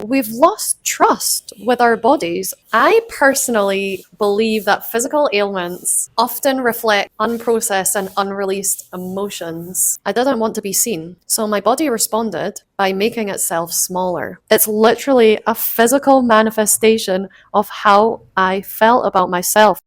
we've lost trust with our bodies. I personally believe that physical ailments often reflect unprocessed and unreleased emotions. I didn't want to be seen, so my body responded by making itself smaller. It's literally a physical manifestation of how I felt about myself.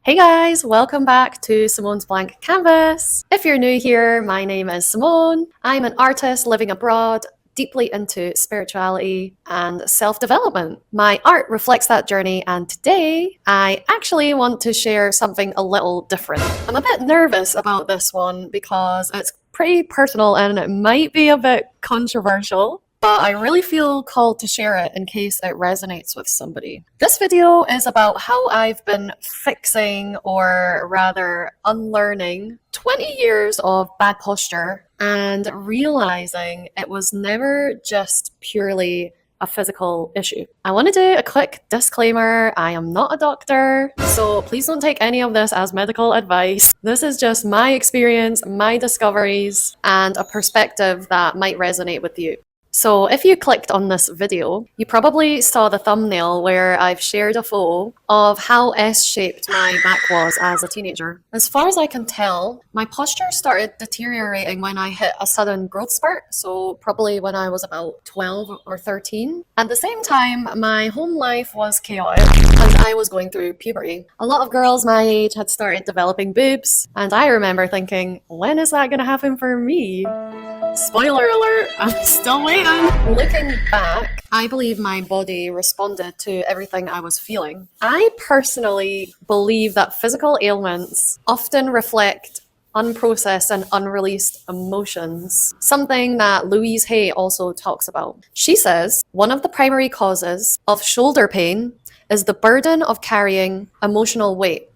Hey guys, welcome back to Simone's Blank Canvas. If you're new here, my name is Simone. I'm an artist living abroad, deeply into spirituality and self-development. My art reflects that journey, and today I actually want to share something a little different. I'm a bit nervous about this one because it's pretty personal and it might be a bit controversial, but I really feel called to share it in case it resonates with somebody. This video is about how I've been fixing, or rather unlearning, 20 years of bad posture and realizing it was never just purely a physical issue. I want to do a quick disclaimer. I am not a doctor, so please don't take any of this as medical advice. This is just my experience, my discoveries, and a perspective that might resonate with you. So if you clicked on this video, you probably saw the thumbnail where I've shared a photo of how S-shaped my back was as a teenager. As far as I can tell, my posture started deteriorating when I hit a sudden growth spurt, so probably when I was about 12 or 13. At the same time, my home life was chaotic and I was going through puberty. A lot of girls my age had started developing boobs, and I remember thinking, when is that going to happen for me? Spoiler alert, I'm still waiting. Looking back, I believe my body responded to everything I was feeling. I personally believe that physical ailments often reflect unprocessed and unreleased emotions, something that Louise Hay also talks about. She says one of the primary causes of shoulder pain is the burden of carrying emotional weight,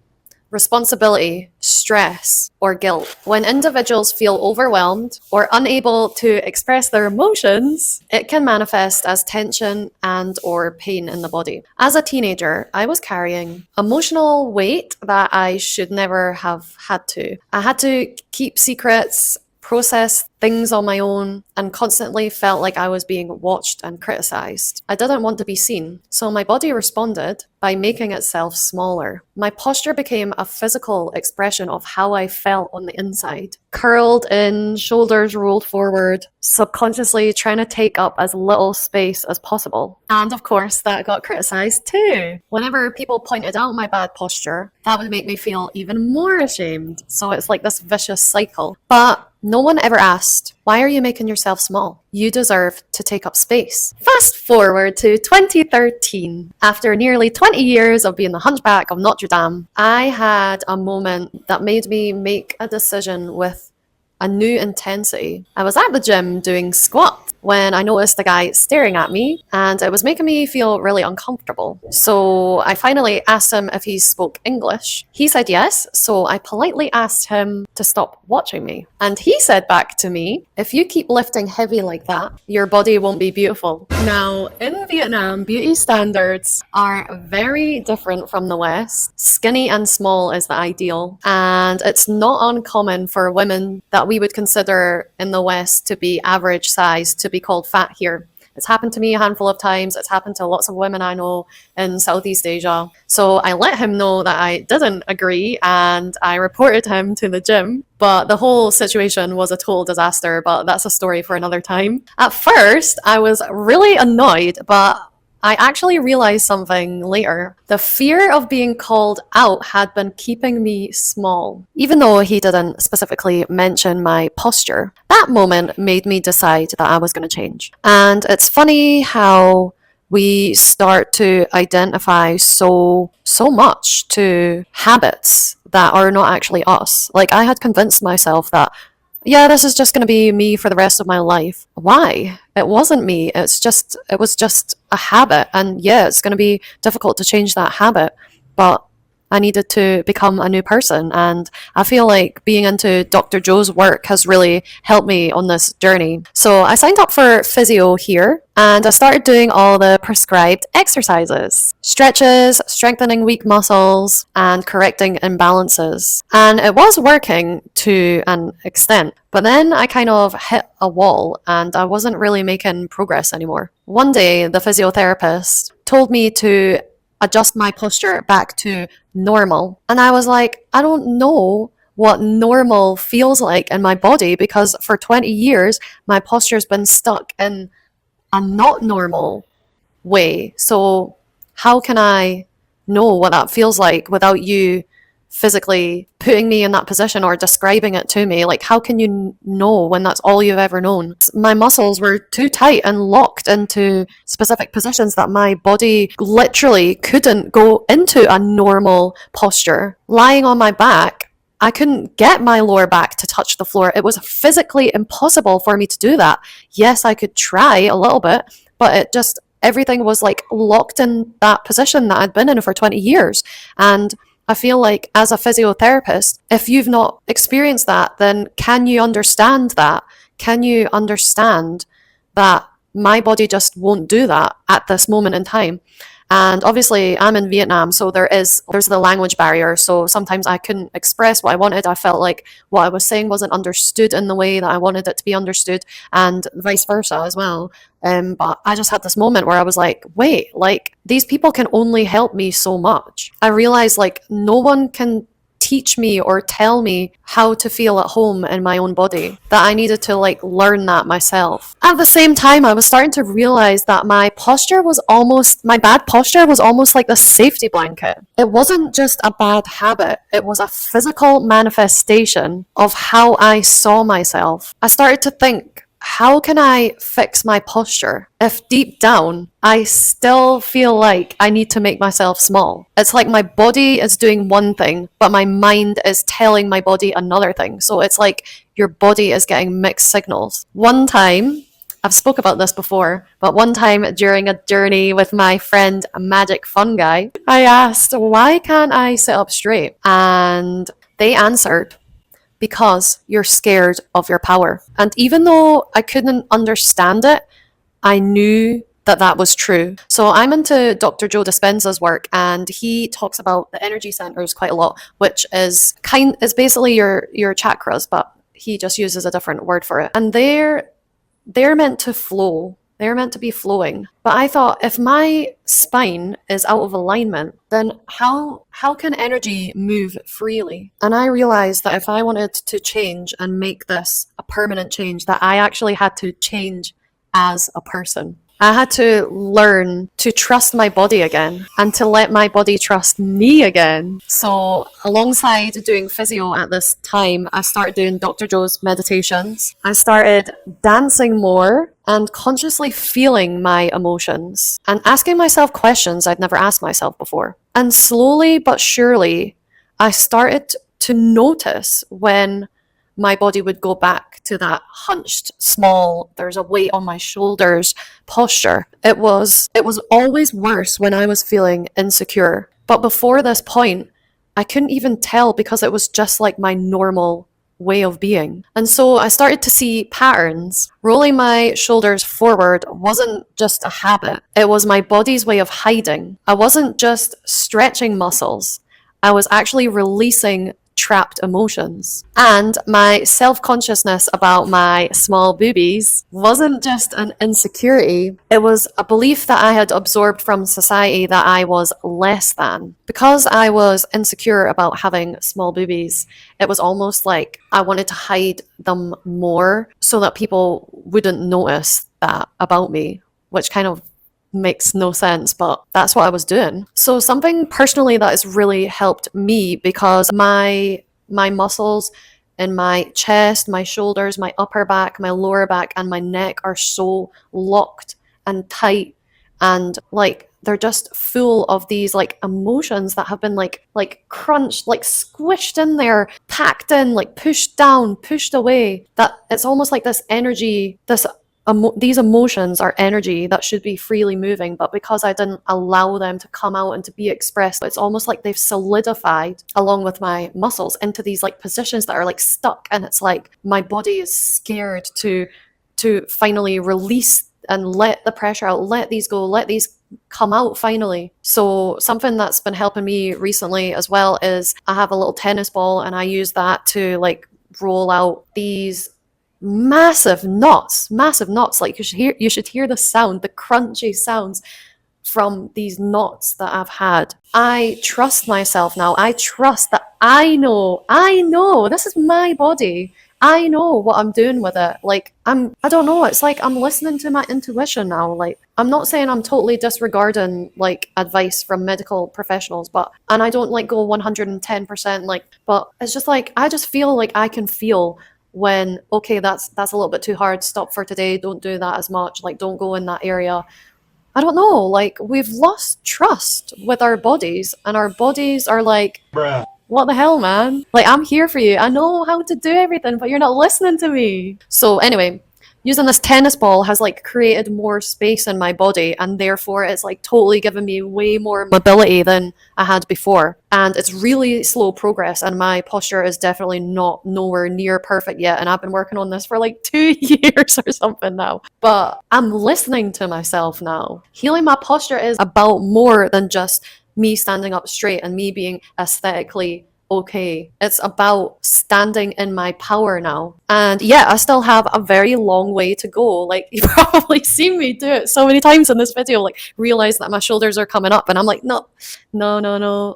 responsibility, stress, or guilt. When individuals feel overwhelmed or unable to express their emotions, it can manifest as tension and/or pain in the body. As a teenager, I was carrying emotional weight that I should never have had to. I had to keep secrets, process things on my own, and constantly felt like I was being watched and criticized. I didn't want to be seen, so my body responded by making itself smaller. My posture became a physical expression of how I felt on the inside. Curled in, shoulders rolled forward, subconsciously trying to take up as little space as possible. And of course, that got criticized too. Whenever people pointed out my bad posture, that would make me feel even more ashamed. So it's like this vicious cycle. But no one ever asked, why are you making yourself small? You deserve to take up space. Fast forward to 2013. After nearly 20 years of being the hunchback of Notre Dame, I had a moment that made me make a decision with a new intensity. I was at the gym doing squats when I noticed a guy staring at me, and it was making me feel really uncomfortable. So I finally asked him if he spoke English. He said yes, so I politely asked him to stop watching me. And he said back to me, if you keep lifting heavy like that, your body won't be beautiful. Now, in Vietnam, beauty standards are very different from the West. Skinny and small is the ideal, and it's not uncommon for women that we would consider in the West to be average size to be called fat here. It's happened to me a handful of times. It's happened to lots of women I know in Southeast Asia. So I let him know that I didn't agree, and I reported him to the gym. But the whole situation was a total disaster, but that's a story for another time. At first, I was really annoyed, but I actually realized something later. The fear of being called out had been keeping me small. Even though he didn't specifically mention my posture, that moment made me decide that I was going to change. And it's funny how we start to identify so much to habits that are not actually us. Like, I had convinced myself that, yeah, this is just going to be me for the rest of my life. Why? It wasn't me. It was just a habit. And yeah, it's going to be difficult to change that habit. But I needed to become a new person. And I feel like being into Dr. Joe's work has really helped me on this journey. So I signed up for physio here and I started doing all the prescribed exercises, stretches, strengthening weak muscles, and correcting imbalances. And it was working to an extent. But then I kind of hit a wall and I wasn't really making progress anymore. One day, the physiotherapist told me to adjust my posture back to normal. And I was like, I don't know what normal feels like in my body because for 20 years, my posture's been stuck in a not normal way. So how can I know what that feels like without you physically putting me in that position or describing it to me? Like, how can you know when that's all you've ever known? My muscles were too tight and locked into specific positions that my body literally couldn't go into a normal posture. Lying on my back, I couldn't get my lower back to touch the floor. It was physically impossible for me to do that. Yes, I could try a little bit, but it just, everything was like locked in that position that I'd been in for 20 years. And I feel like as a physiotherapist, if you've not experienced that, then can you understand that? Can you understand that my body just won't do that at this moment in time? And obviously I'm in Vietnam, so there's the language barrier. So sometimes I couldn't express what I wanted. I felt like what I was saying wasn't understood in the way that I wanted it to be understood, and vice versa as well. But I just had this moment where I was like, wait, like these people can only help me so much. I realized like no one can teach me or tell me how to feel at home in my own body, that I needed to like learn that myself. At the same time, I was starting to realize that my bad posture was almost like the safety blanket. It wasn't just a bad habit, it was a physical manifestation of how I saw myself. I started to think, how can I fix my posture if deep down I still feel like I need to make myself small? It's like my body is doing one thing, but my mind is telling my body another thing. So it's like your body is getting mixed signals. One time, I've spoke about this before, but one time during a journey with my friend Magic Fun Guy, I asked, why can't I sit up straight? And they answered, because you're scared of your power. And even though I couldn't understand it, I knew that that was true. So I'm into Dr. Joe Dispenza's work, and he talks about the energy centers quite a lot, which is basically your chakras, but he just uses a different word for it. And they're meant to flow. They're meant to be flowing. But I thought, if my spine is out of alignment, then how can energy move freely? And I realized that if I wanted to change and make this a permanent change, that I actually had to change as a person. I had to learn to trust my body again and to let my body trust me again. So alongside doing physio at this time, I started doing Dr. Joe's meditations. I started dancing more and consciously feeling my emotions and asking myself questions I'd never asked myself before. And slowly but surely, I started to notice when my body would go back to that hunched, small, there's a weight on my shoulders posture. It was always worse when I was feeling insecure. But before this point, I couldn't even tell because it was just like my normal way of being. And so I started to see patterns. Rolling my shoulders forward wasn't just a habit. It was my body's way of hiding. I wasn't just stretching muscles. I was actually releasing trapped emotions. And my self-consciousness about my small boobies wasn't just an insecurity, it was a belief that I had absorbed from society that I was less than. Because I was insecure about having small boobies, it was almost like I wanted to hide them more so that people wouldn't notice that about me, which kind of makes no sense, but that's what I was doing. So something personally that has really helped me, because my muscles in my chest, my shoulders, my upper back, my lower back, and my neck are so locked and tight, and like they're just full of these like emotions that have been like crunched, like squished in there, packed in, like pushed down, pushed away, that it's almost like this energy, this these emotions are energy that should be freely moving, but because I didn't allow them to come out and to be expressed, it's almost like they've solidified along with my muscles into these like positions that are like stuck, and it's like my body is scared to finally release and let the pressure out, let these go, let these come out finally. So something that's been helping me recently as well is I have a little tennis ball, and I use that to like roll out these massive knots. Like you should hear the sound, the crunchy sounds from these knots that I've had. I trust myself now. I trust that I know this is my body. I know what I'm doing with it. Like I don't know, it's like I'm listening to my intuition now. Like I'm not saying I'm totally disregarding like advice from medical professionals, and I don't like go 110% like, but it's just like I just feel like I can feel when, okay, that's a little bit too hard, stop for today, don't do that as much, like don't go in that area. I don't know, like we've lost trust with our bodies, and our bodies are like, bruh, what the hell, man? Like, I'm here for you. I know how to do everything, but you're not listening to me. So anyway, using this tennis ball has like created more space in my body, and therefore it's like totally given me way more mobility than I had before. And it's really slow progress, and my posture is definitely not nowhere near perfect yet, and I've been working on this for like 2 years or something now. But I'm listening to myself now. Healing my posture is about more than just me standing up straight and me being aesthetically okay. It's about standing in my power now. And yeah, I still have a very long way to go. Like, you've probably seen me do it so many times in this video, like realize that my shoulders are coming up, and I'm like, no,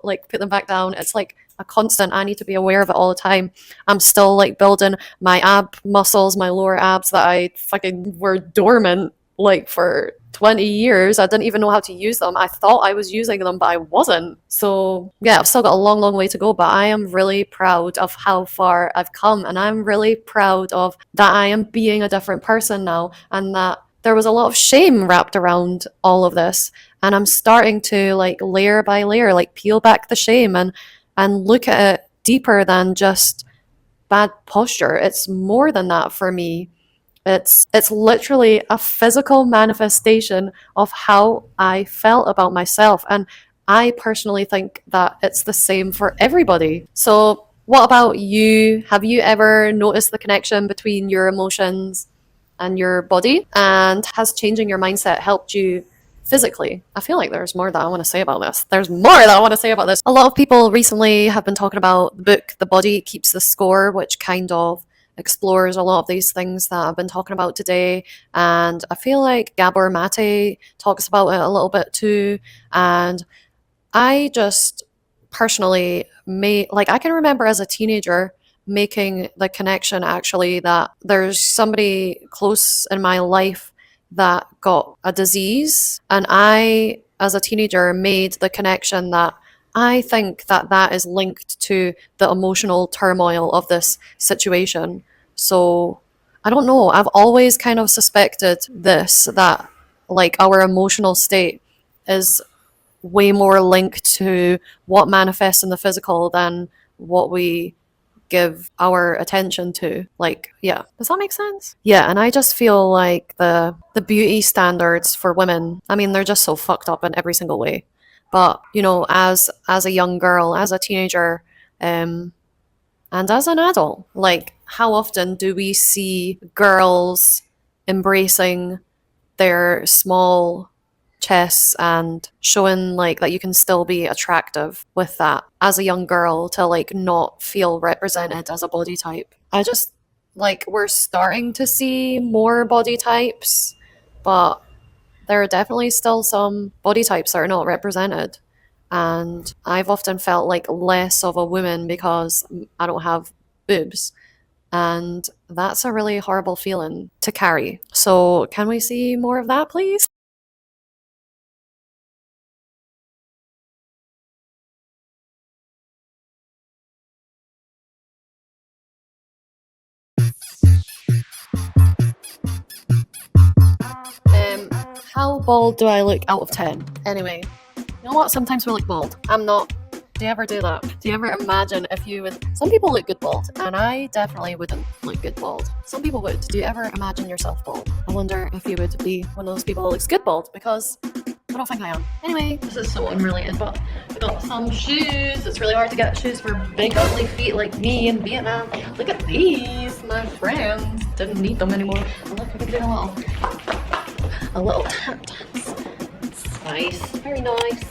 like put them back down. It's like a constant. I need to be aware of it all the time. I'm still like building my ab muscles, my lower abs that I fucking were dormant like for 20 years. I didn't even know how to use them. I thought I was using them, but I wasn't. So yeah, I've still got a long way to go, but I am really proud of how far I've come, and I'm really proud of that I am being a different person now, and that there was a lot of shame wrapped around all of this, and I'm starting to like layer by layer like peel back the shame and look at it deeper than just bad posture. It's more than that for me. It's literally a physical manifestation of how I felt about myself, and I personally think that it's the same for everybody. So what about you? Have you ever noticed the connection between your emotions and your body? And has changing your mindset helped you physically? I feel like there's more that I want to say about this. A lot of people recently have been talking about the book The Body Keeps the Score, which kind of explores a lot of these things that I've been talking about today. And I feel like Gabor Mate talks about it a little bit too. And I just personally I can remember as a teenager making the connection actually that there's somebody close in my life that got a disease, and I as a teenager made the connection that I think that that is linked to the emotional turmoil of this situation. So I don't know, I've always kind of suspected this, that like our emotional state is way more linked to what manifests in the physical than what we give our attention to. Like, yeah, does that make sense? Yeah, and I just feel like the beauty standards for women, I mean, they're just so fucked up in every single way. But you know, as a young girl, as a teenager, and as an adult, like how often do we see girls embracing their small chests and showing like that you can still be attractive with that as a young girl, to like not feel represented as a body type? I just like, we're starting to see more body types, but there are definitely still some body types that are not represented. And I've often felt like less of a woman because I don't have boobs. And that's a really horrible feeling to carry. So can we see more of that, please? How bald do I look out of 10? Anyway, you know what? Sometimes we look bald. I'm not Do you ever do that? Do you ever imagine if you would... Some people look good bald, and I definitely wouldn't look good bald. Some people would. Do you ever imagine yourself bald? I wonder if you would be one of those people that looks good bald, because I don't think I am. Anyway, this is so unrelated, but we got some shoes. It's really hard to get shoes for big ugly feet like me in Vietnam. Look at these, my friends. Didn't need them anymore. And look, we can do a little tap dance. It's nice, very nice.